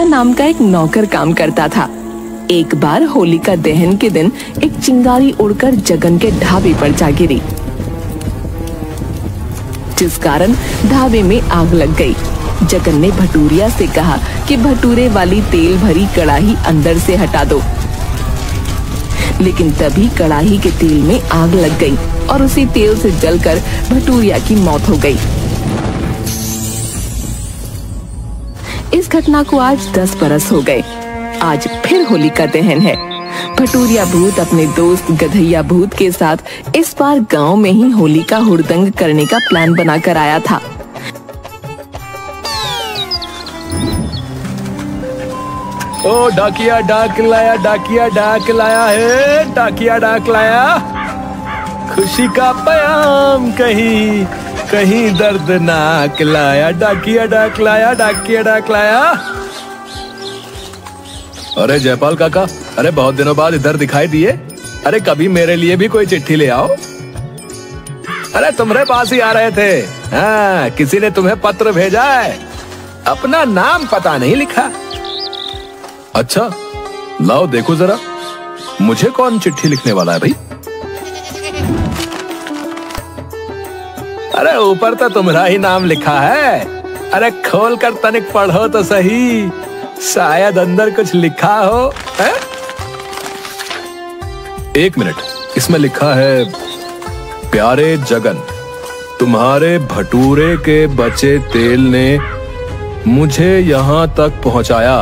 नाम का एक नौकर काम करता था। एक बार होलिका दहन के दिन एक चिंगारी उड़कर जगन के ढाबे पर जा गिरी, जिस कारण ढाबे में आग लग गई। जगन ने भटूरिया से कहा कि भटूरे वाली तेल भरी कड़ाही अंदर से हटा दो, लेकिन तभी कड़ाही के तेल में आग लग गई और उसी तेल से जलकर भटूरिया की मौत हो गई। इस घटना को आज 10 बरस हो गए। आज फिर होलिका दहन है। भटूरिया भूत अपने दोस्त गधैया भूत के साथ इस बार गांव में ही होली का हुड़दंग करने का प्लान बनाकर आया था। ओ डाकिया डाक लाया, डाकिया डाक लाया है, डाकिया डाक लाया। खुशी का पैगाम कहीं कहीं दर्दनाक लाया, डाकिया डाक लाया, डाकिया डाक लाया। अरे जयपाल काका, अरे बहुत दिनों बाद इधर दिखाई दिए। अरे कभी मेरे लिए भी कोई चिट्ठी ले आओ। अरे तुम्हारे पास ही आ रहे थे। हाँ, किसी ने तुम्हें पत्र भेजा है, अपना नाम पता नहीं लिखा। अच्छा लाओ देखो जरा, मुझे कौन चिट्ठी लिखने वाला है भाई? अरे ऊपर तो तुम्हारा ही नाम लिखा है। अरे खोल कर तनिक पढ़ो तो सही, शायद अंदर कुछ लिखा हो। है? एक मिनट, इसमें लिखा है, प्यारे जगन, तुम्हारे भटूरे के बचे तेल ने मुझे यहां तक पहुंचाया,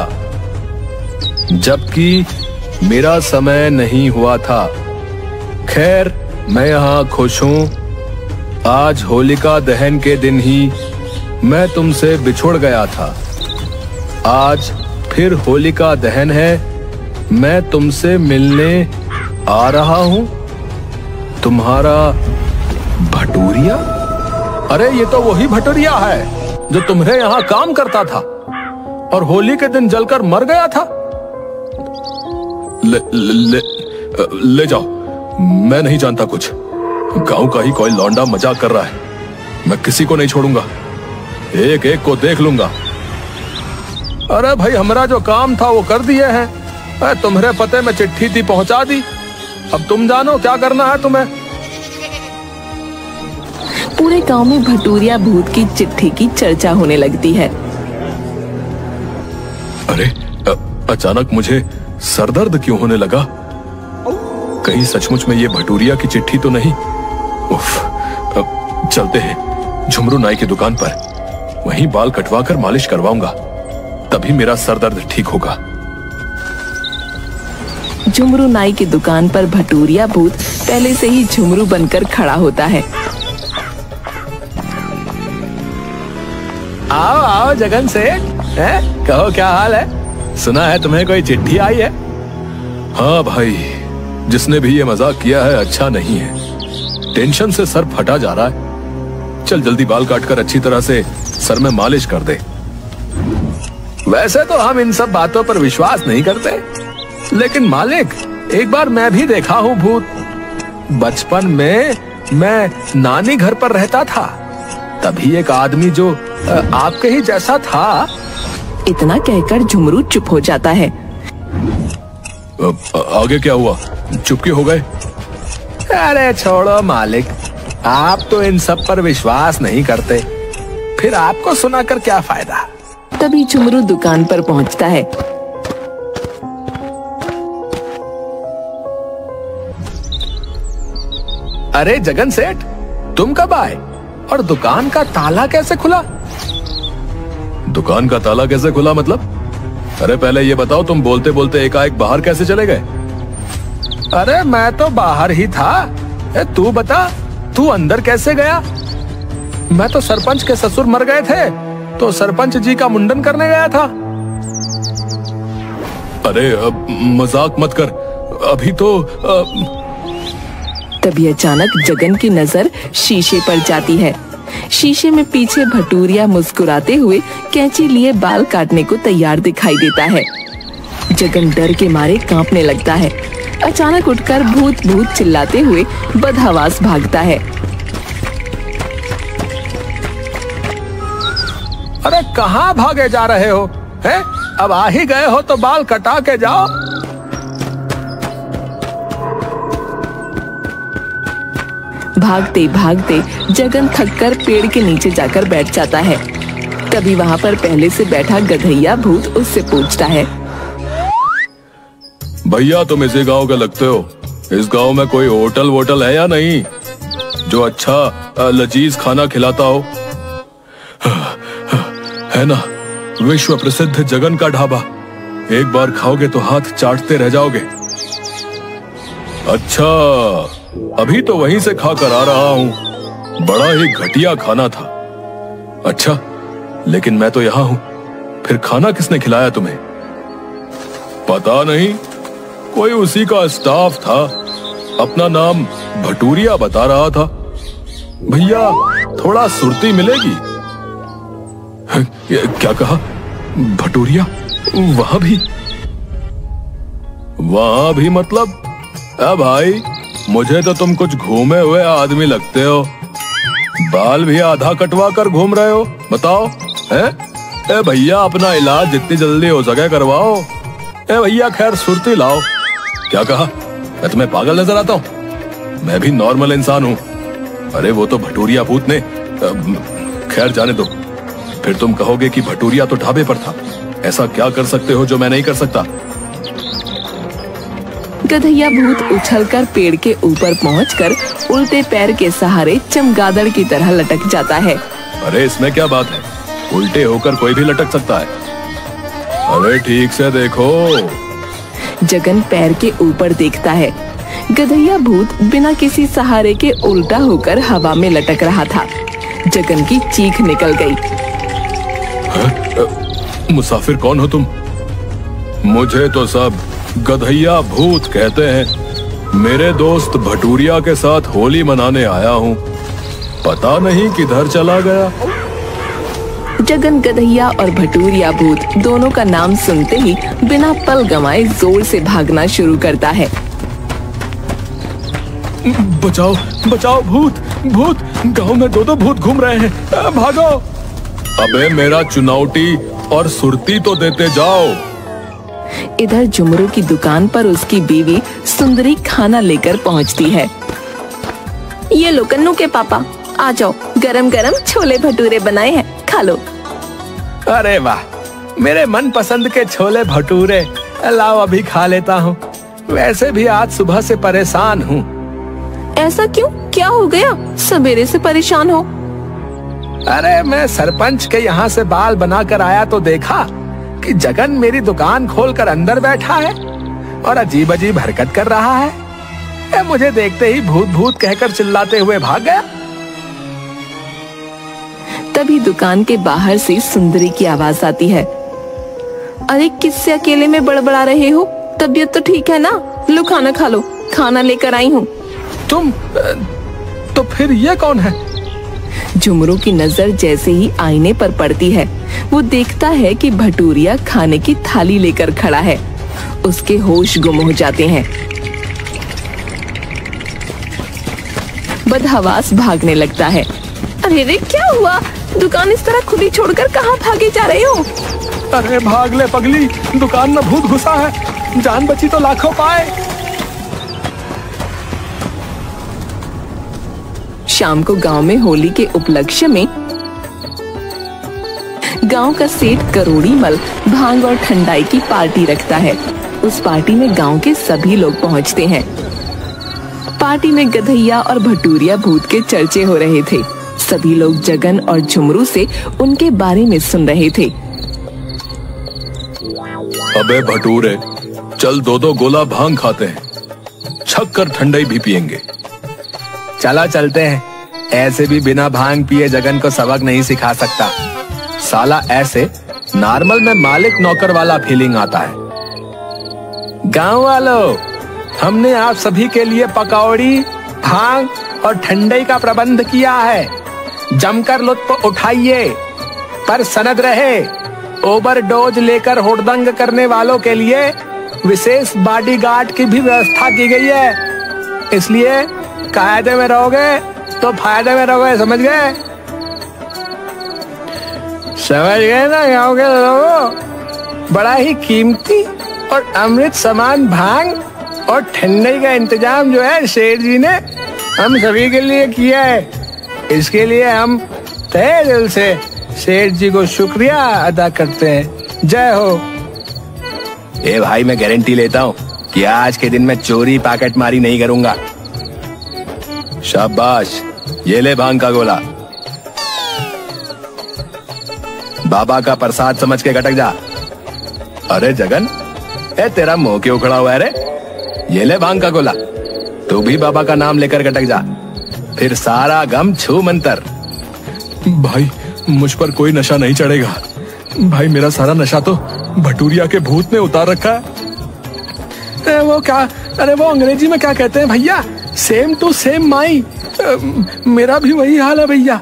जबकि मेरा समय नहीं हुआ था। खैर मैं यहां खुश हूं। आज होलिका दहन के दिन ही मैं तुमसे बिछुड़ गया था। आज फिर होलिका दहन है, मैं तुमसे मिलने आ रहा हूं। तुम्हारा भटूरिया। अरे ये तो वही भटूरिया है जो तुम्हारे यहां काम करता था और होली के दिन जलकर मर गया था। ले जाओ, मैं नहीं जानता कुछ। गांव का ही कोई लौंडा मजाक कर रहा है। मैं किसी को नहीं छोड़ूंगा, एक एक को देख लूंगा। अरे भाई, हमारा जो काम था वो कर दिए हैं। तुम्हारे पते में चिट्ठी थी, पहुंचा दी। अब तुम जानो क्या करना है तुम्हें। पूरे गांव में भटूरिया भूत की चिट्ठी की चर्चा होने लगती है। अरे अचानक मुझे सरदर्द क्यों होने लगा? कहीं सचमुच में ये भटूरिया की चिट्ठी तो नहीं? उफ, अब चलते हैं झुमरू नाई की दुकान पर, वहीं बाल कटवाकर मालिश करवाऊंगा, तभी मेरा सरदर्द ठीक होगा। झुमरू नाई की दुकान पर भटूरिया भूत पहले से ही झुमरू बनकर खड़ा होता है। आओ आओ जगन सेठ, कहो क्या हाल है? सुना है तुम्हें कोई चिट्ठी आई है? हाँ भाई, जिसने भी ये मजाक किया है अच्छा नहीं है। टेंशन से सर फटा जा रहा है। चल जल्दी बाल काटकर अच्छी तरह से सर में मालिश कर दे। वैसे तो हम इन सब बातों पर विश्वास नहीं करते, लेकिन मालिक, एक बार मैं भी देखा हूँ भूत। बचपन में मैं नानी घर पर रहता था, तभी एक आदमी जो आपके ही जैसा था। इतना कहकर झुमरू चुप हो जाता है। आगे क्या हुआ? चुप क्यों हो गए? अरे छोड़ो मालिक, आप तो इन सब पर विश्वास नहीं करते, फिर आपको सुनाकर क्या फायदा। तभी झुमरू दुकान पर पहुंचता है। अरे जगन सेठ, तुम कब आए और दुकान का ताला कैसे खुला? दुकान का ताला कैसे खुला मतलब? अरे पहले ये बताओ, तुम बोलते बोलते एकाएक बाहर कैसे चले गए? अरे मैं तो बाहर ही था। तू बता, तू अंदर कैसे गया? मैं तो सरपंच के ससुर मर गए थे, तो सरपंच जी का मुंडन करने गया था। अरे मजाक मत कर, अभी तो तभी अचानक जगन की नजर शीशे पर जाती है। शीशे में पीछे भटूरिया मुस्कुराते हुए कैंची लिए बाल काटने को तैयार दिखाई देता है। जगन डर के मारे कांपने लगता है। अचानक उठकर भूत भूत चिल्लाते हुए बदहवास भागता है। अरे कहाँ भागे जा रहे हो? हैं? अब आ ही गए हो तो बाल कटा के जाओ। भागते भागते जगन थककर पेड़ के नीचे जाकर बैठ जाता है। तभी वहाँ पर पहले से बैठा गधैया भूत उससे पूछता है, भैया तुम इसी गांव के लगते हो। इस गांव में कोई होटल वोटल है या नहीं जो अच्छा लजीज खाना खिलाता हो? है ना, विश्व प्रसिद्ध जगन का ढाबा। एक बार खाओगे तो हाथ चाटते रह जाओगे। अच्छा, अभी तो वहीं से खाकर आ रहा हूँ। बड़ा ही घटिया खाना था। अच्छा, लेकिन मैं तो यहाँ हूँ, फिर खाना किसने खिलाया तुम्हें? पता नहीं, कोई उसी का स्टाफ था। अपना नाम भटूरिया बता रहा था। भैया थोड़ा सुर्ती मिलेगी? क्या कहा? भटूरिया? वहां भी मतलब? भाई मुझे तो तुम कुछ घूमे हुए आदमी लगते हो। बाल भी आधा कटवा कर घूम रहे हो। बताओ है? भैया अपना इलाज जितनी जल्दी हो सके करवाओ। भैया खैर सुर्ती लाओ। क्या कहा? मैं तुम्हें पागल नजर आता हूँ? मैं भी नॉर्मल इंसान हूँ। अरे वो तो भटूरिया भूत ने। खैर जाने दो। फिर तुम कहोगे कि भटूरिया तो ढाबे पर था। ऐसा क्या कर सकते हो जो मैं नहीं कर सकता? गधैया भूत उछलकर पेड़ के ऊपर पहुंचकर उल्टे पैर के सहारे चमगादड़ की तरह लटक जाता है। अरे इसमें क्या बात है? उल्टे होकर कोई भी लटक सकता है। अरे ठीक से देखो। जगन पैर के ऊपर देखता है। गधैया भूत बिना किसी सहारे के उल्टा होकर हवा में लटक रहा था। जगन की चीख निकल गई। मुसाफिर कौन हो तुम? मुझे तो सब गधैया भूत कहते हैं। मेरे दोस्त भटूरिया के साथ होली मनाने आया हूँ। पता नहीं किधर चला गया। जगन गधैया और भटूरिया भूत दोनों का नाम सुनते ही बिना पल गंवाए जोर से भागना शुरू करता है। बचाओ बचाओ, भूत भूत, गांव में दो भूत घूम रहे हैं। भागो। अबे मेरा चुनौती और सुरती तो देते जाओ। इधर झुमरू की दुकान पर उसकी बीवी सुंदरी खाना लेकर पहुंचती है। ये लो कन्नू के पापा, आ जाओ, गरम गरम छोले भटूरे बनाए हैं, खा लो। अरे वाह, मेरे मन पसंद के छोले भटूरे। लाओ अभी खा लेता हूँ। वैसे भी आज सुबह से परेशान हूँ। ऐसा क्यों? क्या हो गया? सवेरे से परेशान हो? अरे मैं सरपंच के यहाँ से बाल बनाकर आया तो देखा कि जगन मेरी दुकान खोलकर अंदर बैठा है और अजीब अजीब हरकत कर रहा है। मुझे देखते ही भूत भूत कहकर चिल्लाते हुए भाग गया। तभी दुकान के बाहर से सुंदरी की आवाज आती है। अरे किससे अकेले में बड़बड़ा रहे हो? तबीयत तो ठीक है ना? लो खाना खा लो, खाना लेकर आई हूँ। तुम तो फिर ये कौन है? झुमरू की नजर जैसे ही आईने पर पड़ती है, वो देखता है कि भटूरिया खाने की थाली लेकर खड़ा है। उसके होश गुम हो जाते हैं। बदहवास भागने लगता है। अरे रे क्या हुआ? दुकान इस तरह खुली छोड़कर कहाँ भागे जा रहे हो? अरे भाग ले पगली, दुकान में भूत घुसा है। जान बची तो लाखों पाए। शाम को गांव में होली के उपलक्ष्य में गांव का सेठ करोड़ी मल भांग और ठंडाई की पार्टी रखता है। उस पार्टी में गांव के सभी लोग पहुंचते हैं। पार्टी में गधैया और भटूरिया भूत के चर्चे हो रहे थे। सभी लोग जगन और झुमरू से उनके बारे में सुन रहे थे। अबे भटूरे, चल दो गोला भांग खाते हैं, छक कर ठंडाई भी पियेंगे। चला चलते हैं। ऐसे भी बिना भांग पिए जगन को सबक नहीं सिखा सकता। साला ऐसे नॉर्मल में मालिक नौकर वाला फीलिंग आता है। गांव वालों, हमने आप सभी के लिए पकौड़ी, भांग और ठंडाई का प्रबंध किया है। जमकर लुत्फ उठाइए, पर सनद रहे, ओवरडोज लेकर हुड़दंग करने वालों के लिए विशेष बॉडीगार्ड की भी व्यवस्था की गई है। इसलिए कायदे में रहोगे तो फायदे में रहोगे, समझ गए? समझ गए ना गाँव के लोगों? बड़ा ही कीमती और अमृत समान भांग और ठंडई का इंतजाम जो है सेठ जी ने हम सभी के लिए किया है। इसके लिए हम तहे दिल से सेठ जी को शुक्रिया अदा करते हैं। जय हो। ए भाई, मैं गारंटी लेता हूँ कि आज के दिन मैं चोरी पैकेट मारी नहीं करूंगा। शाबाश, ये ले भांग का गोला। बाबा का प्रसाद समझ के गटक जा। अरे जगन, तेरा मुंह क्यों खड़ा हुआ है रे? ये ले भांग का गोला, तू भी बाबा का नाम लेकर गटक जा, फिर सारा गम छू मंतर। भाई, मुझ पर कोई नशा नहीं चढ़ेगा भाई, मेरा सारा नशा तो भटूरिया के भूत ने उतार रखा है। वो क्या, अरे वो अंग्रेजी में क्या कहते हैं भैया, सेम टू सेम माई। मेरा भी वही हाल है भैया।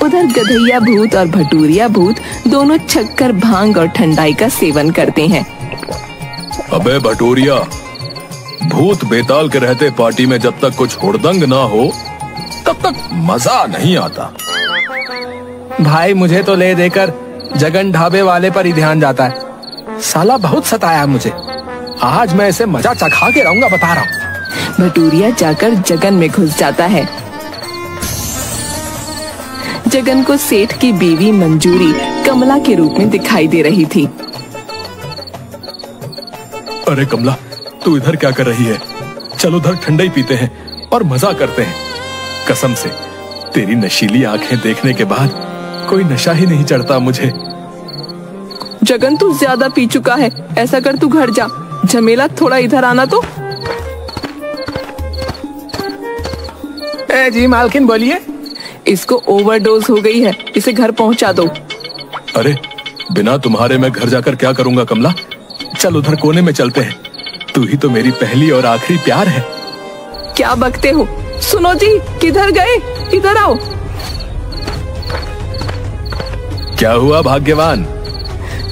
उधर गधैया भूत और भटूरिया भूत दोनों छक्कर भांग और ठंडाई का सेवन करते हैं। अबे भटूरिया, भूत बेताल के रहते पार्टी में जब तक कुछ हुड़दंग ना हो तब तक मजा नहीं आता। भाई, मुझे तो ले देकर जगन ढाबे वाले पर ही ध्यान जाता है। साला बहुत सताया मुझे। आज मैं इसे मजा चखा के रहूंगा, बता रहा हूँ। भटूरिया जाकर जगन में घुस जाता है। जगन को सेठ की बीवी मंजूरी कमला के रूप में दिखाई दे रही थी। अरे कमला, तू इधर क्या कर रही है? चल उधर ठंडाई पीते हैं और मजा करते हैं। कसम से तेरी नशीली आंखें देखने के बाद कोई नशा ही नहीं चढ़ता मुझे। जगन, तू ज्यादा पी चुका है। ऐसा कर, तू घर जा। झमेला, थोड़ा इधर आना तो। जी मालकिन, बोलिए। इसको ओवरडोज हो गई है, इसे घर पहुंचा दो। अरे बिना तुम्हारे मैं घर जाकर क्या करूंगा कमला? चल उधर कोने में चलते हैं, तू ही तो मेरी पहली और आखिरी प्यार है। क्या बकते हो? सुनो जी, किधर गए? इधर आओ। क्या हुआ भाग्यवान?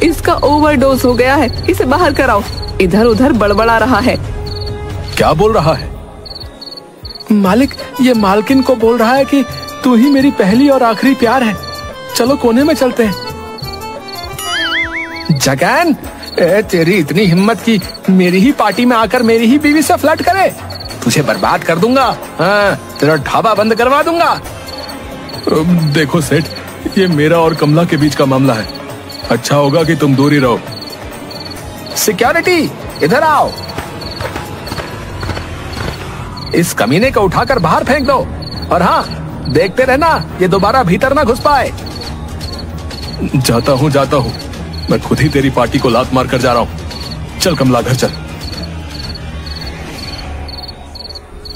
इसका ओवरडोज हो गया है, इसे बाहर कराओ। इधर उधर बड़बड़ा रहा है। क्या बोल रहा है? मालिक, ये मालकिन को बोल रहा है कि तू ही मेरी पहली और आखिरी प्यार है। चलो कोने में चलते हैं। जगन, तेरी इतनी हिम्मत की मेरी ही पार्टी में आकर मेरी ही बीवी से फ्लर्ट करे? तुझे बर्बाद कर दूंगा। हाँ, तेरा ढाबा बंद करवा दूंगा। देखो सेठ, ये मेरा और कमला के बीच का मामला है। अच्छा होगा कि तुम दूर ही रहो। सिक्योरिटी, इधर आओ। इस कमीने को उठाकर बाहर फेंक दो, और हाँ, देखते रहना ये दोबारा भीतर ना घुस पाए। जाता हूँ, मैं खुद ही तेरी पार्टी को लात मार कर जा रहा हूँ। चल कमला, घर चल।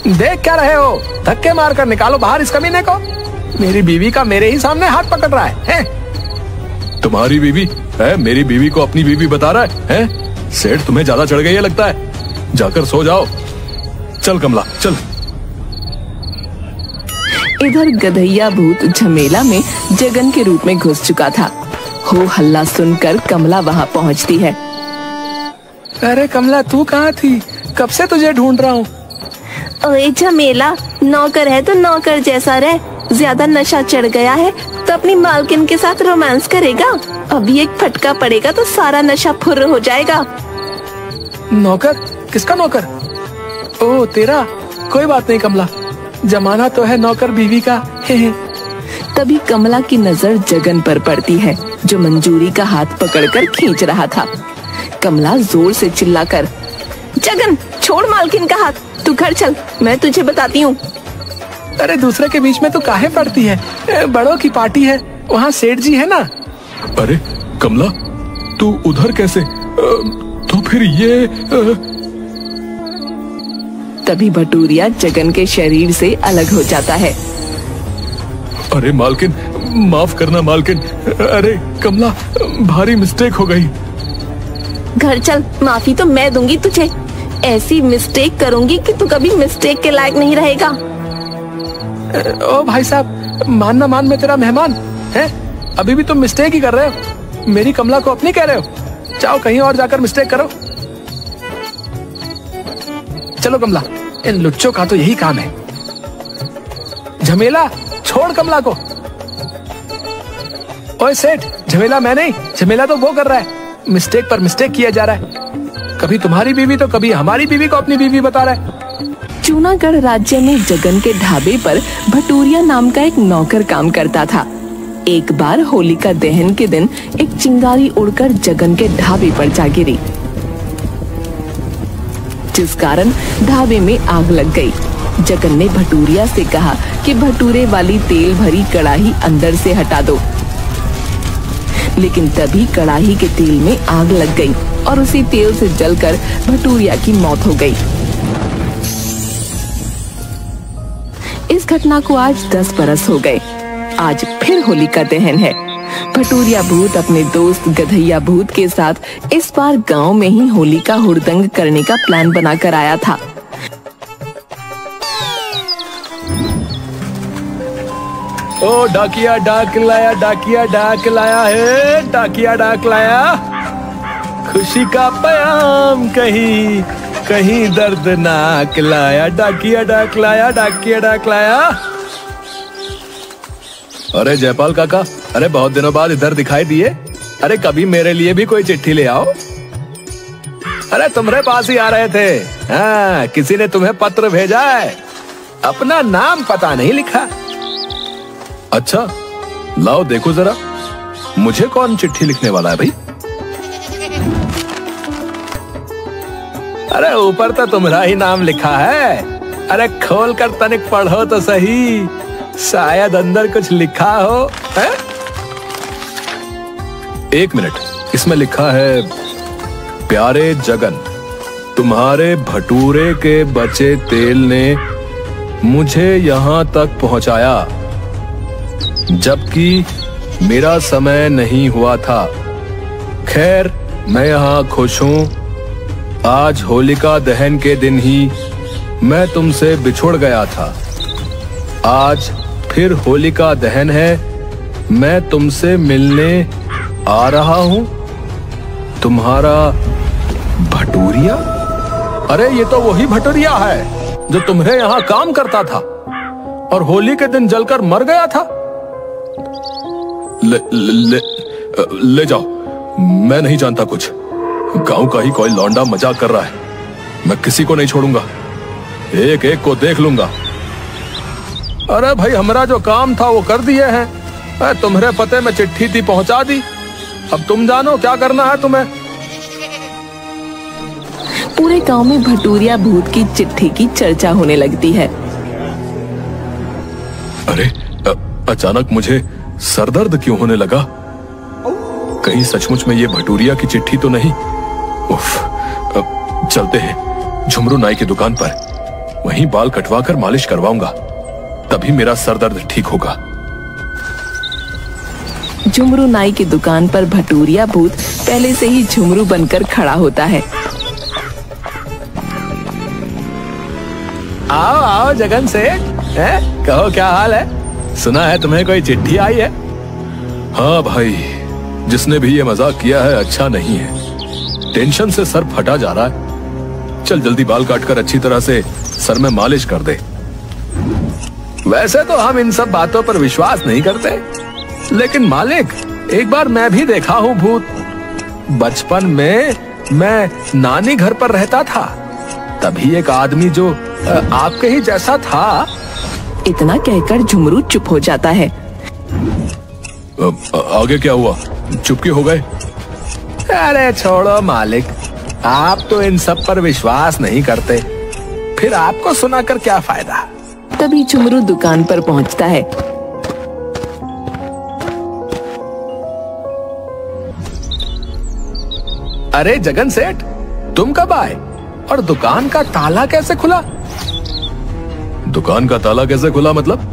देख क्या रहे हो? धक्के मारकर निकालो बाहर इस कमीने को। मेरी बीवी का मेरे ही सामने हाथ पकड़ रहा है? तुम्हारी बीवी है? मेरी बीवी को अपनी बीवी बता रहा है? सेठ, तुम्हें ज्यादा चढ़ गई है लगता है। जाकर सो जाओ। चल कमला, चल। इधर गधैया भूत झमेला में जगन के रूप में घुस चुका था। हो हल्ला सुनकर कमला वहां पहुंचती है। अरे कमला, तू कहाँ थी? कब से तुझे ढूंढ रहा हूँ। ओए झमेला, नौकर है तो नौकर जैसा रह। ज्यादा नशा चढ़ गया है तो अपनी मालकिन के साथ रोमांस करेगा। अभी एक फटका पड़ेगा तो सारा नशा फुर्र हो जाएगा। नौकर? किसका नौकर? ओह, तेरा। कोई बात नहीं कमला, जमाना तो है नौकर बीवी का। तभी कमला की नजर जगन पर पड़ती है, जो मंजूरी का हाथ पकड़कर खींच रहा था। कमला जोर से चिल्लाकर, जगन, छोड़ मालकिन का हाथ, तू घर चल, मैं तुझे बताती हूँ। अरे दूसरे के बीच में तो काहे पड़ती है? बड़ों की पार्टी है, वहाँ सेठ जी है ना। अरे कमला, तू उधर कैसे? तो फिर ये तभी भटूरिया जगन के शरीर से अलग हो जाता है। अरे मालकिन, माफ करना मालकिन। अरे कमला, भारी मिस्टेक हो गई। घर चल, माफी तो मैं दूंगी तुझे। ऐसी मिस्टेक करूंगी कि तू कभी मिस्टेक के लायक नहीं रहेगा। ओ भाई साहब, मान ना मान, मैं तेरा मेहमान है। अभी भी तुम मिस्टेक ही कर रहे हो। मेरी कमला को अपनी कह रहे हो। जाओ कहीं और जाकर मिस्टेक करो। चलो कमला, इन लुच्चों का तो यही काम है। झमेला, छोड़ कमला को। ओए सेठ, झमेला मैं नहीं, झमेला तो वो कर रहा है। मिस्टेक पर मिस्टेक किया जा रहा है। कभी तुम्हारी बीवी तो कभी हमारी बीवी को अपनी बीवी बता रहा है। जूनागढ़ राज्य में जगन के ढाबे पर भटूरिया नाम का एक नौकर काम करता था। एक बार होलिका दहन के दिन एक चिंगारी उड़कर जगन के ढाबे पर जा गिरी, जिस कारण ढाबे में आग लग गई। जगन ने भटूरिया से कहा कि भटूरे वाली तेल भरी कड़ाही अंदर से हटा दो, लेकिन तभी कड़ाही के तेल में आग लग गई और उसी तेल से जलकर भटूरिया की मौत हो गई। इस घटना को आज 10 बरस हो गए। आज फिर होलिका दहन है। भटूरिया भूत अपने दोस्त गधैया भूत के साथ इस बार गांव में ही होली का हुड़दंग करने का प्लान बनाकर आया था। ओ डाकिया डाक लाया, डाकिया डाक लाया है, डाकिया डाक लाया। खुशी का पैगाम कहीं कहीं दर्दनाक लाया, डाकिया डाक लाया, डाकिया डाक लाया। अरे जयपाल काका, अरे बहुत दिनों बाद इधर दिखाई दिए। अरे कभी मेरे लिए भी कोई चिट्ठी ले आओ। अरे तुम्हारे पास ही आ रहे थे। हाँ, किसी ने तुम्हें पत्र भेजा है, अपना नाम पता नहीं लिखा। अच्छा लाओ देखो जरा, मुझे कौन चिट्ठी लिखने वाला है भाई? अरे ऊपर तो तुम्हारा ही नाम लिखा है। अरे खोल कर तनिक पढ़ो तो सही, शायद अंदर कुछ लिखा हो। है? एक मिनट, इसमें लिखा है, प्यारे जगन, तुम्हारे भटूरे के बचे तेल ने मुझे यहां तक पहुंचाया, जबकि मेरा समय नहीं हुआ था। खैर मैं यहां खुश हूं। आज होलिका दहन के दिन ही मैं तुमसे बिछुड़ गया था। आज फिर होलिका दहन है, मैं तुमसे मिलने आ रहा हूं। तुम्हारा भटूरिया। अरे ये तो वही भटूरिया है जो तुम्हें यहां काम करता था और होली के दिन जलकर मर गया था। ले जाओ, मैं नहीं जानता कुछ। गांव का ही कोई लौंडा मजाक कर रहा है। मैं किसी को नहीं छोड़ूंगा, एक एक को देख लूंगा। अरे भाई, हमारा जो काम था वो कर दिए हैं। तुम्हारे पते में चिट्ठी थी, पहुंचा दी। अब तुम जानो क्या करना है तुम्हें। पूरे गांव में भटूरिया भूत की चिट्ठी की चर्चा होने लगती है। अरे अचानक मुझे सरदर्द क्यों होने लगा? कहीं सचमुच में ये भटूरिया की चिट्ठी तो नहीं? उफ, चलते हैं झुमरू नाई की दुकान पर, वहीं बाल कटवाकर मालिश करवाऊंगा, तभी मेरा सरदर्द ठीक होगा। झुमरू नाई की दुकान पर भटूरिया भूत पहले से ही झुमरू बनकर खड़ा होता है। आओ आओ जगन सेठ, कहो क्या हाल है? सुना है तुम्हें कोई चिट्ठी आई है? हाँ भाई, जिसने भी ये मजाक किया है अच्छा नहीं है। टेंशन से सर फटा जा रहा है। चल जल्दी बाल काटकर अच्छी तरह से सर में मालिश कर दे। वैसे तो हम इन सब बातों पर विश्वास नहीं करते, लेकिन मालिक, एक बार मैं भी देखा हूँ भूत। बचपन में मैं नानी घर पर रहता था, तभी एक आदमी जो आपके ही जैसा था। इतना कहकर झुमरू चुप हो जाता है। आगे क्या हुआ? चुप क्यों हो गए? अरे छोड़ो मालिक, आप तो इन सब पर विश्वास नहीं करते, फिर आपको सुनाकर क्या फायदा। तभी झुमरू दुकान पर पहुंचता है। अरे जगन सेठ, तुम कब आए और दुकान का ताला कैसे खुला? दुकान का ताला कैसे खुला मतलब?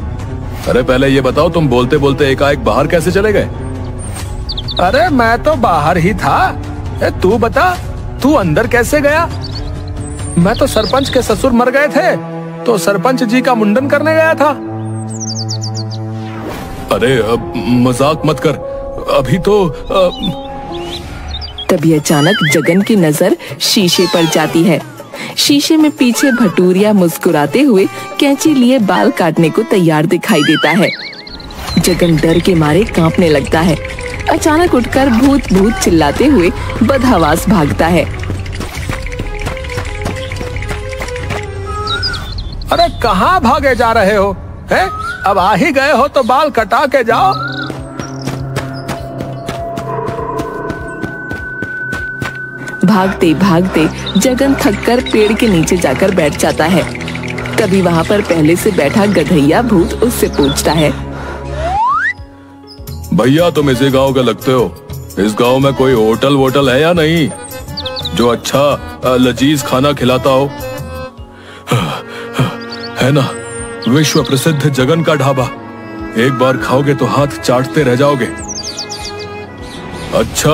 अरे पहले ये बताओ, तुम बोलते बोलते एकाएक बाहर कैसे चले गए? अरे मैं तो बाहर ही था। तू बता, तू अंदर कैसे गया? मैं तो सरपंच के ससुर मर गए थे, तो सरपंच जी का मुंडन करने गया था। अरे मजाक मत कर, अभी तो तभी अचानक जगन की नजर शीशे पर जाती है। शीशे में पीछे भटूरिया मुस्कुराते हुए कैंची लिए बाल काटने को तैयार दिखाई देता है। जगन डर के मारे कांपने लगता है। अचानक उठकर भूत भूत चिल्लाते हुए बदहवास भागता है। अरे कहाँ भागे जा रहे हो? हैं? अब आ ही गए हो तो बाल कटा के जाओ। भागते भागते जगन थककर पेड़ के नीचे जाकर बैठ जाता है। तभी वहाँ पर पहले से बैठा गधैया भूत उससे पूछता है, भैया तुम इसी गांव के लगते हो। इस गांव में कोई होटल वोटल है या नहीं जो अच्छा लजीज खाना खिलाता हो? है ना, विश्व प्रसिद्ध जगन का ढाबा। एक बार खाओगे तो हाथ चाटते रह जाओगे। अच्छा,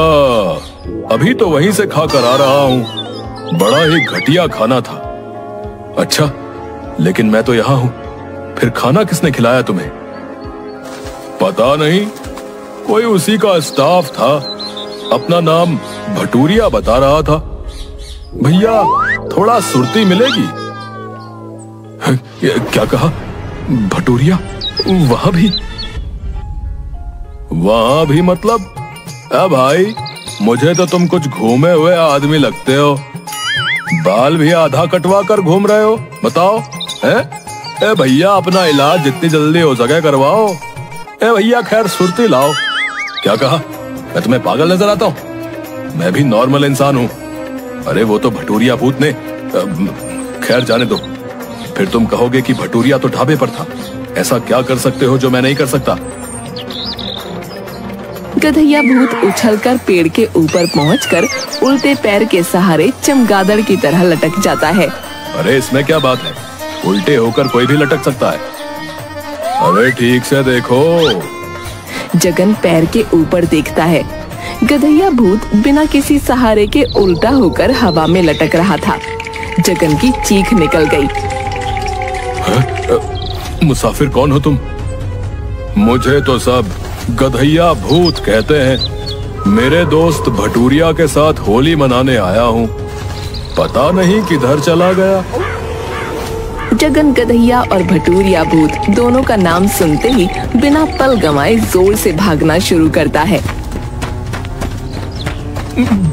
अभी तो वहीं से खाकर आ रहा हूँ। बड़ा ही घटिया खाना था। अच्छा, लेकिन मैं तो यहाँ हूँ, फिर खाना किसने खिलाया तुम्हें? पता नहीं, कोई उसी का स्टाफ था। अपना नाम भटूरिया बता रहा था। भैया थोड़ा सुर्ती मिलेगी? क्या कहा? भटूरिया? वहां भी मतलब? भाई मुझे तो तुम कुछ घूमे हुए आदमी लगते हो। बाल भी आधा कटवा कर घूम रहे हो। बताओ है? भैया अपना इलाज जितनी जल्दी हो सके करवाओ। भैया खैर सुर्ती लाओ। क्या कहा? मैं तुम्हें पागल नजर आता हूँ? मैं भी नॉर्मल इंसान हूँ। अरे वो तो भटूरिया भूत ने। खैर जाने दो। फिर तुम कहोगे कि भटूरिया तो ढाबे पर था। ऐसा क्या कर सकते हो जो मैं नहीं कर सकता? गधैया भूत उछलकर पेड़ के ऊपर पहुंचकर उल्टे पैर के सहारे चमगादड़ की तरह लटक जाता है। अरे इसमें क्या बात है? उल्टे होकर कोई भी लटक सकता है। अरे ठीक से देखो। जगन पैर के ऊपर देखता है। गधैया भूत बिना किसी सहारे के उल्टा होकर हवा में लटक रहा था। जगन की चीख निकल गई। मुसाफिर कौन हो तुम? मुझे तो सब गधैया भूत कहते हैं। मेरे दोस्त भटूरिया के साथ होली मनाने आया हूँ। पता नहीं किधर चला गया। जगन गधैया और भटूरिया भूत दोनों का नाम सुनते ही बिना पल गंवाए जोर से भागना शुरू करता है।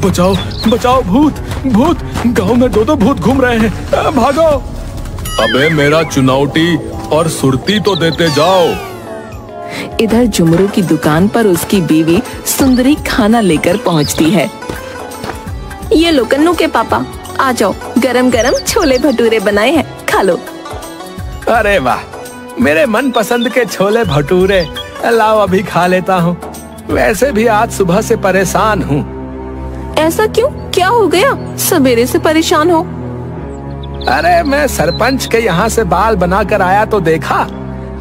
बचाओ बचाओ, भूत भूत, गांव में दो भूत घूम रहे हैं। भागो। अबे मेरा चुनौती और सुर्ती तो देते जाओ। इधर झुमरू की दुकान पर उसकी बीवी सुंदरी खाना लेकर पहुंचती है। ये लो कन्नू के पापा, आ जाओ, गरम गरम छोले भटूरे बनाए हैं, खा लो। अरे वाह, मेरे मन पसंद के छोले भटूरे। लाओ अभी खा लेता हूँ। वैसे भी आज सुबह से परेशान हूँ। ऐसा क्यों? क्या हो गया? सवेरे से परेशान हो? अरे मैं सरपंच के यहाँ से बाल बनाकर आया तो देखा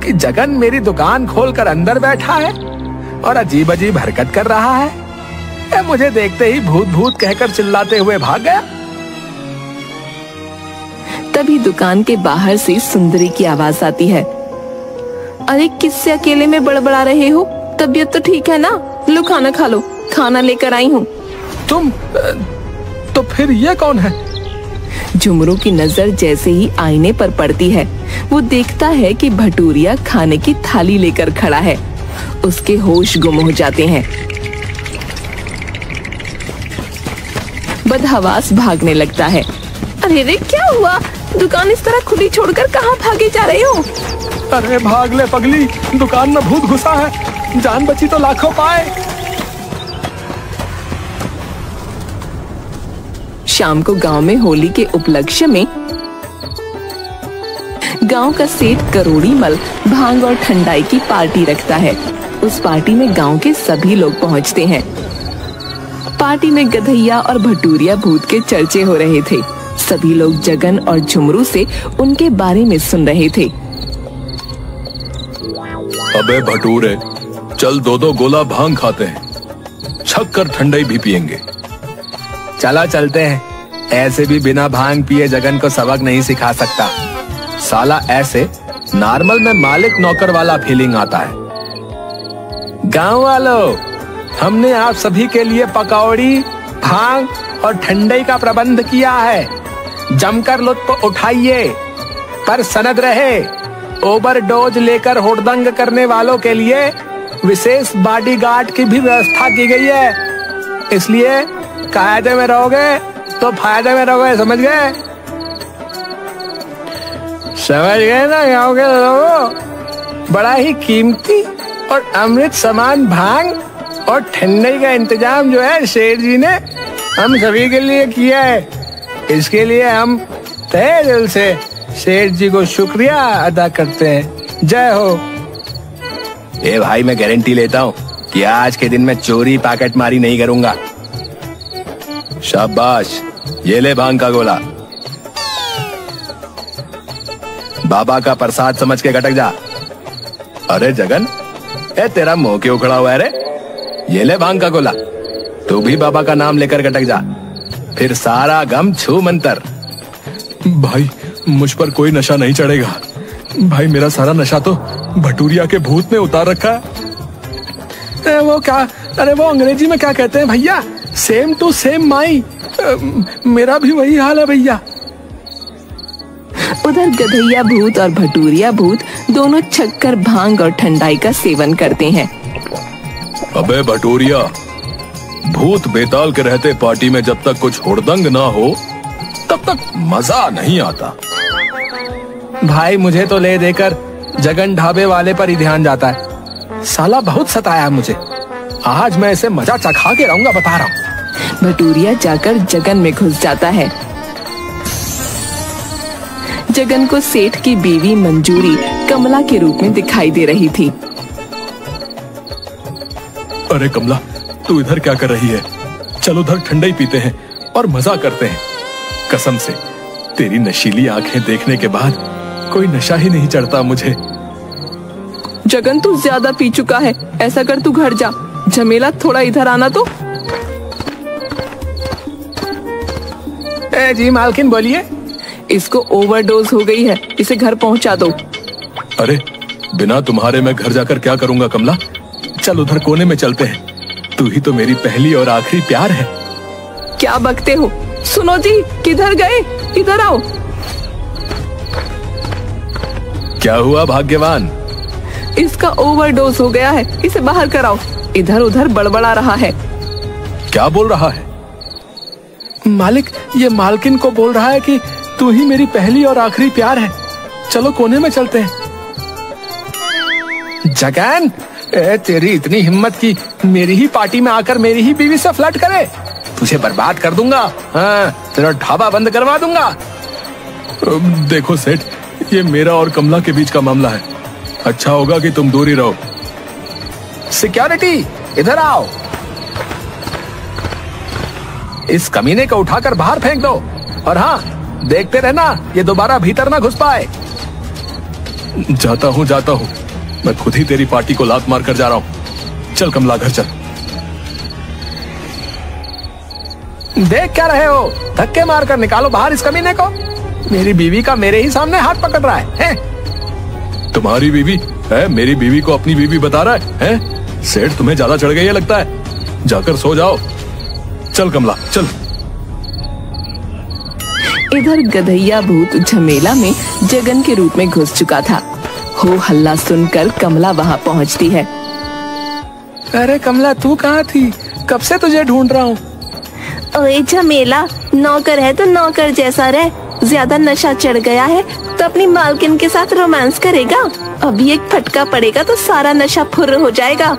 कि जगन मेरी दुकान खोलकर अंदर बैठा है और अजीब अजीब हरकत कर रहा है। मुझे देखते ही भूत भूत कहकर चिल्लाते हुए भाग गया। तभी दुकान के बाहर से सुंदरी की आवाज आती है। अरे किससे अकेले में बड़बड़ा रहे हो? तबीयत तो ठीक है ना? लो खाना खा लो, खाना लेकर आई हूँ। तुम तो फिर ये कौन है? झुमरू की नजर जैसे ही आईने पर पड़ती है, वो देखता है कि भटूरिया खाने की थाली लेकर खड़ा है। उसके होश गुम हो जाते हैं। बदहवास भागने लगता है। अरे रे, क्या हुआ? दुकान इस तरह खुली छोड़कर कहाँ भागे जा रहे हो? अरे भाग ले पगली, दुकान में भूत घुसा है। जान बची तो लाखों पाए। शाम को गांव में होली के उपलक्ष्य में गांव का सेठ करोड़ी मल भांग और ठंडाई की पार्टी रखता है। उस पार्टी में गांव के सभी लोग पहुंचते हैं। पार्टी में गधैया और भटूरिया भूत के चर्चे हो रहे थे। सभी लोग जगन और झुमरू से उनके बारे में सुन रहे थे। अबे भटूरे, चल दो गोला भांग खाते हैं, छक्कर ठंडाई भी पियेंगे। चला चलते हैं। ऐसे भी बिना भांग पिए जगन को सबक नहीं सिखा सकता। साला ऐसे नॉर्मल में मालिक नौकर वाला फीलिंग आता है। गांव वालों, हमने आप सभी के लिए पकौड़ी, भांग और ठंडाई का प्रबंध किया है। जमकर लुत्फ उठाइए, पर सनद रहे ओवरडोज लेकर हुड़दंग करने वालों के लिए विशेष बॉडीगार्ड की भी व्यवस्था की गई है। इसलिए कायदे में रहोगे तो फायदे में रहोगे, समझ गए? समझ गए ना गाँव के लोगों? बड़ा ही कीमती और अमृत समान भांग और ठंडई का इंतजाम जो है सेठ जी ने हम सभी के लिए किया है। इसके लिए हम तहे दिल से सेठ जी को शुक्रिया अदा करते हैं। जय हो। ए भाई, मैं गारंटी लेता हूँ कि आज के दिन मैं चोरी पैकेट मारी नहीं करूंगा। शाबाश, ये ले भांग का गोला। बाबा का प्रसाद समझ के गटक जा। अरे जगन, ए तेरा मुंह क्यों खड़ा हुआ है रे? ये ले भांग का गोला, तू भी बाबा का नाम लेकर गटक जा, फिर सारा गम छू मंतर। भाई, मुझ पर कोई नशा नहीं चढ़ेगा भाई, मेरा सारा नशा तो भटूरिया के भूत ने उतार रखा है। वो क्या, अरे वो अंग्रेजी में क्या कहते हैं भैया? Same to same my. मेरा भी वही हाल है भैया। उधर गधैया भूत और भटूरिया भूत दोनों छक्कर भांग और ठंडाई का सेवन करते हैं। अबे भटूरिया, भूत बेताल के रहते पार्टी में जब तक कुछ हुड़दंग ना हो तब तक मजा नहीं आता। भाई मुझे तो ले देकर जगन ढाबे वाले पर ही ध्यान जाता है। साला बहुत सताया मुझे। आज मैं इसे मजा चखा के रहूंगा, बता रहा हूँ। भटूरिया जाकर जगन में घुस जाता है। जगन को सेठ की बीवी मंजूरी कमला के रूप में दिखाई दे रही थी। अरे कमला, तू इधर क्या कर रही है? चल उधर ठंडाई पीते हैं और मजा करते हैं। कसम से तेरी नशीली आंखें देखने के बाद कोई नशा ही नहीं चढ़ता मुझे। जगन, तू ज्यादा पी चुका है। ऐसा कर, तू घर जा। झमेला, थोड़ा इधर आना तो। जी मालकिन, बोलिए। इसको ओवरडोज हो गई है, इसे घर पहुंचा दो। अरे बिना तुम्हारे मैं घर जाकर क्या करूंगा कमला? चल उधर कोने में चलते हैं, तू ही तो मेरी पहली और आखिरी प्यार है। क्या बकते हो? सुनो जी, किधर गए? इधर आओ। क्या हुआ भाग्यवान? इसका ओवरडोज हो गया है, इसे बाहर कराओ। इधर उधर बड़बड़ा रहा है। क्या बोल रहा है? मालिक, ये मालकिन को बोल रहा है कि तू ही मेरी पहली और आखिरी प्यार है। चलो कोने में चलते हैं। जगन, तेरी इतनी हिम्मत की मेरी ही पार्टी में आकर मेरी ही बीवी से फ्लर्ट करे? तुझे बर्बाद कर दूंगा। हाँ, तेरा ढाबा बंद करवा दूंगा। देखो सेठ, ये मेरा और कमला के बीच का मामला है। अच्छा होगा कि तुम दूर ही रहो। सिक्योरिटी, इधर आओ। इस कमीने को उठाकर बाहर फेंक दो। और हाँ, देखते रहना ये दोबारा भीतर ना घुस पाए। जाता हूँ, मैं खुद ही तेरी पार्टी को लात मार कर जा रहा हूँ। चल कमला, घर चल। देख क्या रहे हो? धक्के मारकर निकालो बाहर इस कमीने को। मेरी बीवी का मेरे ही सामने हाथ पकड़ रहा है? तुम्हारी बीवी है? मेरी बीवी को अपनी बीवी बता रहा है? सेठ तुम्हें ज्यादा चढ़ गई है लगता है। जाकर सो जाओ। चल कमला, चल। इधर गधैया भूत झमेला में जगन के रूप में घुस चुका था। हो हल्ला सुनकर कमला वहां पहुंचती है। अरे कमला, तू कहाँ थी? कब से तुझे ढूंढ रहा हूँ। ओए झमेला, नौकर है तो नौकर जैसा रह। ज्यादा नशा चढ़ गया है तो अपनी मालकिन के साथ रोमांस करेगा। अभी एक फटका पड़ेगा तो सारा नशा फुर्र हो जाएगा।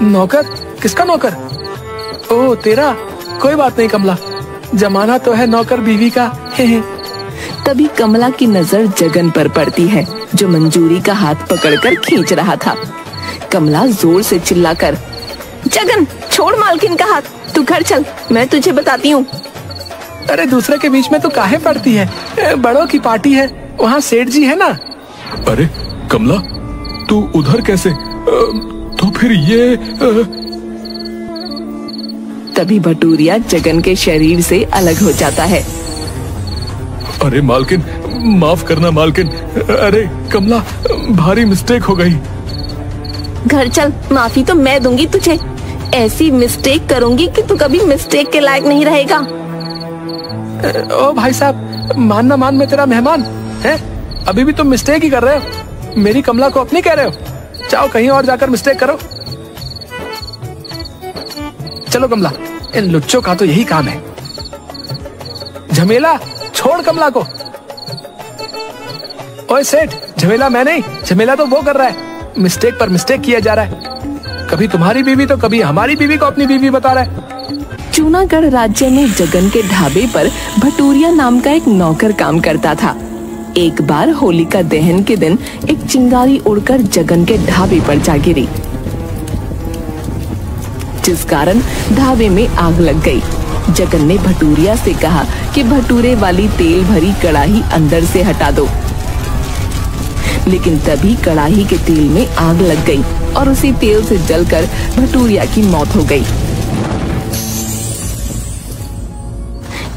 नौकर? किसका नौकर? ओह, तेरा। कोई बात नहीं कमला, जमाना तो है नौकर बीवी का। तभी कमला की नजर जगन पर पड़ती है, जो मंजूरी का हाथ पकड़कर खींच रहा था। कमला जोर से चिल्लाकर, जगन, छोड़ मालकिन का हाथ, तू घर चल, मैं तुझे बताती हूँ। अरे दूसरे के बीच में तो काहे पड़ती है? बड़ों की पार्टी है, वहाँ सेठ जी है ना। अरे कमला, तू उधर कैसे? तो फिर ये तभी भटूरिया जगन के शरीर से अलग हो जाता है। अरे मालकिन, माफ करना मालकिन। अरे कमला, भारी मिस्टेक हो गई। घर चल, माफी तो मैं दूंगी तुझे। ऐसी मिस्टेक करूंगी कि तू कभी मिस्टेक के लायक नहीं रहेगा। ओ भाई साहब, मान ना मान, मैं तेरा मेहमान है। अभी भी तुम मिस्टेक ही कर रहे हो। मेरी कमला को अपनी कह रहे हो। जाओ कहीं और जाकर मिस्टेक करो। चलो कमला, इन लुच्चों का तो यही काम है। झमेला, छोड़ कमला को। ओए सेठ, झमेला मैं नहीं, झमेला तो वो कर रहा है। मिस्टेक पर मिस्टेक किया जा रहा है। कभी तुम्हारी बीवी तो कभी हमारी बीवी को अपनी बीवी बता रहा है। जूनागढ़ राज्य में जगन के ढाबे पर भटूरिया नाम का एक नौकर काम करता था। एक बार होलिका दहन के दिन एक चिंगारी उड़कर जगन के ढाबे पर जा गिरी, जिस कारण ढाबे में आग लग गई। जगन ने भटूरिया से कहा कि भटूरे वाली तेल भरी कड़ाही अंदर से हटा दो, लेकिन तभी कड़ाही के तेल में आग लग गई और उसी तेल से जलकर भटूरिया की मौत हो गई।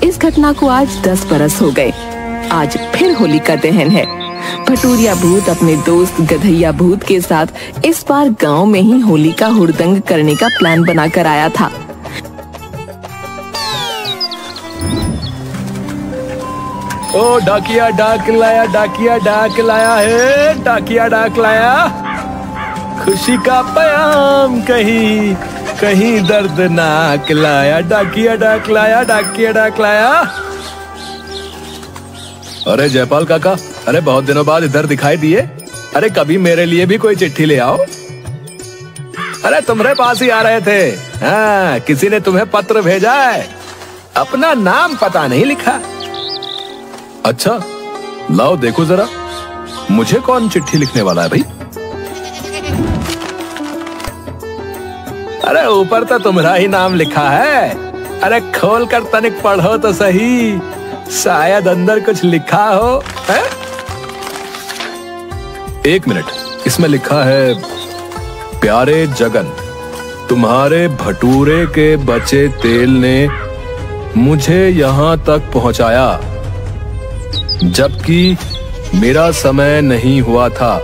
इस घटना को आज 10 बरस हो गए। आज फिर होलिका दहन है। भटूरिया भूत अपने दोस्त गधैया भूत के साथ इस बार गांव में ही होली का हुड़दंग करने का प्लान बनाकर आया था। ओ डाकिया डाक लाया, डाकिया डाक लाया है, डाकिया डाक लाया। खुशी का पैगाम कहीं कहीं दर्दनाक लाया, डाकिया डाक लाया, डाकिया डाक लाया। अरे जयपाल काका, अरे बहुत दिनों बाद इधर दिखाई दिए। अरे कभी मेरे लिए भी कोई चिट्ठी ले आओ। अरे तुम्हारे पास ही आ रहे थे। हाँ, किसी ने तुम्हें पत्र भेजा है, अपना नाम पता नहीं लिखा। अच्छा, लाओ देखो जरा, मुझे कौन चिट्ठी लिखने वाला है भाई? अरे ऊपर तो तुम्हारा ही नाम लिखा है। अरे खोल कर तनिक पढ़ो तो सही, शायद अंदर कुछ लिखा हो। है? एक मिनट, इसमें लिखा है, प्यारे जगन, तुम्हारे भटूरे के बचे तेल ने मुझे यहां तक पहुंचाया, जबकि मेरा समय नहीं हुआ था।